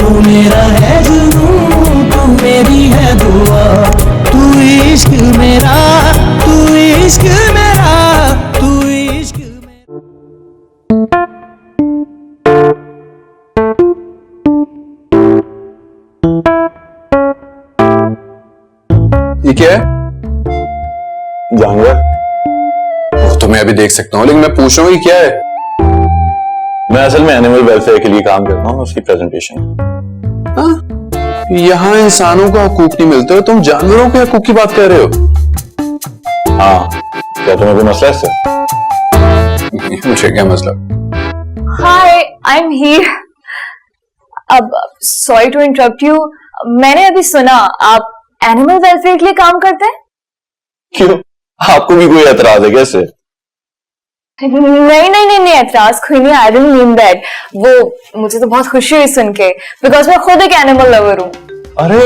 तू मेरा है जुनून, तू मेरी है दुआ, तू इश्क मेरा, तू इश्क मेरा, तू इश्क मेरा। ये क्या है? जानवर? वो तो मैं अभी देख सकता हूँ, लेकिन मैं पूछ रहा हूँ ये क्या है? मैं असल में एनिमल वेलफेयर के लिए काम करता हूँ, उसकी प्रेजेंटेशन। यहाँ इंसानों को हकूक नहीं मिलते हो, तुम जानवरों के हकूक की बात कर रहे हो? हाँ, क्या तुम्हें कोई मसला है इससे? मुझे क्या मसला? हाय, आई एम हियर। अब सॉरी टू इंटरप्ट यू, मैंने अभी सुना आप एनिमल वेलफेयर के लिए काम करते हैं। क्यों, आपको भी कोई एतराज है कैसे? नहीं, एतराज कोई नहीं। I didn't mean that. वो मुझे तो बहुत खुशी हुई सुन के, बिकॉज मैं खुद एक एनिमल लवर हूँ। अरे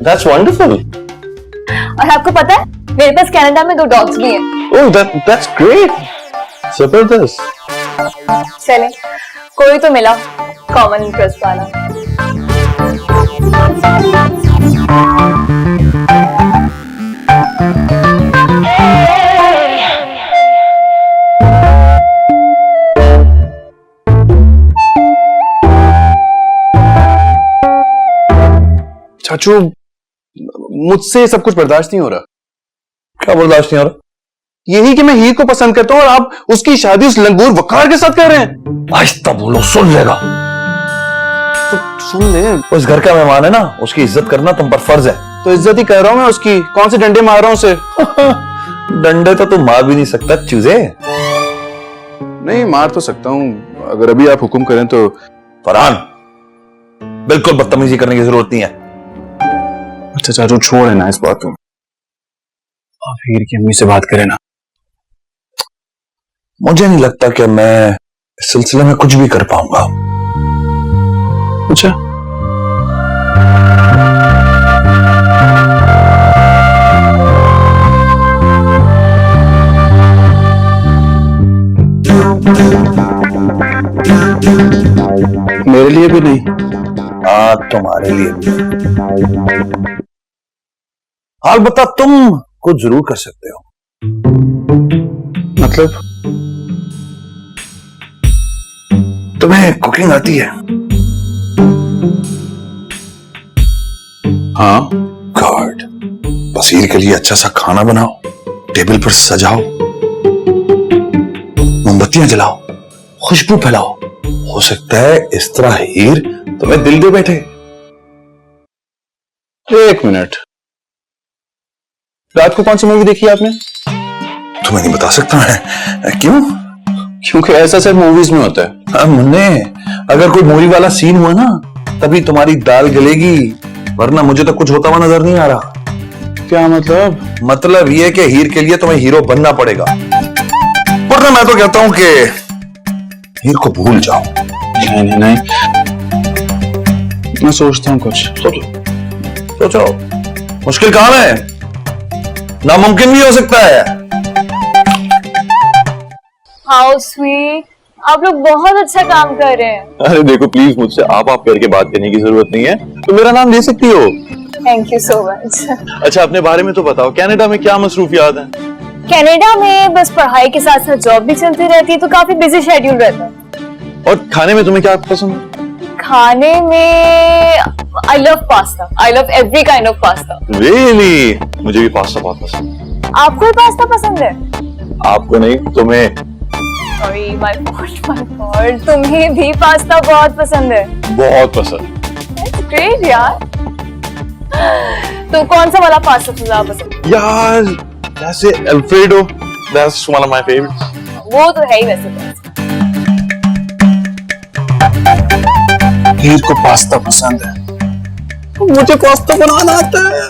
दैट्स वंडरफुल। और आपको पता है मेरे पास कनाडा में 2 डॉग्स भी हैं। ओह दैट्स ग्रेट, जबरदस्त। चलें, कोई तो मिला कॉमन इंटरेस्ट वाला। चाचू, मुझसे सब कुछ बर्दाश्त नहीं हो रहा। क्या बर्दाश्त नहीं हो रहा? यही कि मैं हीर को पसंद करता हूँ और आप उसकी शादी उस लंगूर वकार के साथ कर रहे हैं। आहिस्ता बोलो, सुन लेगा। तो सुन ले। उस घर का मेहमान है ना, उसकी इज्जत करना तुम पर फर्ज है। तो इज्जत ही कर रहा हूँ मैं उसकी। कौन से डंडे मार रहा हूँ उसे? डंडे तो तुम मार भी नहीं सकता चूजे। नहीं, मार तो सकता हूँ अगर अभी आप हुक्म करें तो। फरहान, बिल्कुल बदतमीजी करने की जरूरत नहीं है। अच्छा चाचू, छोड़ ना इस बात को। आप हीर की अम्मी से बात करें ना। मुझे नहीं लगता कि मैं इस सिलसिले में कुछ भी कर पाऊंगा। अच्छा, मेरे लिए भी नहीं? हाँ, तुम्हारे लिए भी। हाल बता, तुम कुछ जरूर कर सकते हो। मतलब? तुम्हें कुकिंग आती है? हाँ। गॉड, बसीर के लिए अच्छा सा खाना बनाओ, टेबल पर सजाओ, मोमबत्तियां जलाओ, खुशबू फैलाओ। हो सकता है इस तरह हीर तुम्हें दिल दे बैठे। एक मिनट, रात को कौन सी मूवी देखी आपने? तुम्हें नहीं बता सकता मैं। क्यों? क्योंकि ऐसा सिर्फ मूवीज में होता है। हाँ मुन्ने, अगर कोई मूवी वाला सीन हुआ ना, तभी तुम्हारी दाल गलेगी, वरना मुझे तो कुछ होता हुआ नजर नहीं आ रहा। क्या मतलब? मतलब ये कि हीर के लिए तुम्हें हीरो बनना पड़ेगा, वरना मैं तो कहता हूं कि हीर को भूल जाओ। नहीं, मैं सोचता हूँ कुछ। सोचो, मुश्किल काम है, नामुमकिन भी हो सकता है। हाउ स्वीट, आप लोग बहुत अच्छा काम कर रहे हैं। अरे देखो, प्लीज मुझसे आप करके बात करने की जरूरत नहीं है, तो मेरा नाम ले सकती हो। Thank you so much. अच्छा, अपने बारे में तो बताओ, कनाडा में क्या मसरूफियात है? कनाडा में बस पढ़ाई के साथ साथ जॉब भी चलती रहती है, तो काफी बिजी शेड्यूल रहता है। और खाने में तुम्हें क्या पसंद है? खाने में I love pasta, I love every kind of pasta. Really? मुझे भी पास्ता बहुत पसंद है। आपको भी पास्ता पसंद है? आपको नहीं, तुम्हें। सॉरी, माय फॉल्ट, तुम्हें भी पास्ता बहुत पसंद है? बहुत पसंद। That's great यार। तो कौन सा वाला पास्ता तुझे पसंद है? यार जैसे alfredo, that's one of my favorites। वो तो है ही वैसे। हीर को पास्ता पसंद है, मुझे पास्ता बनाना आता है।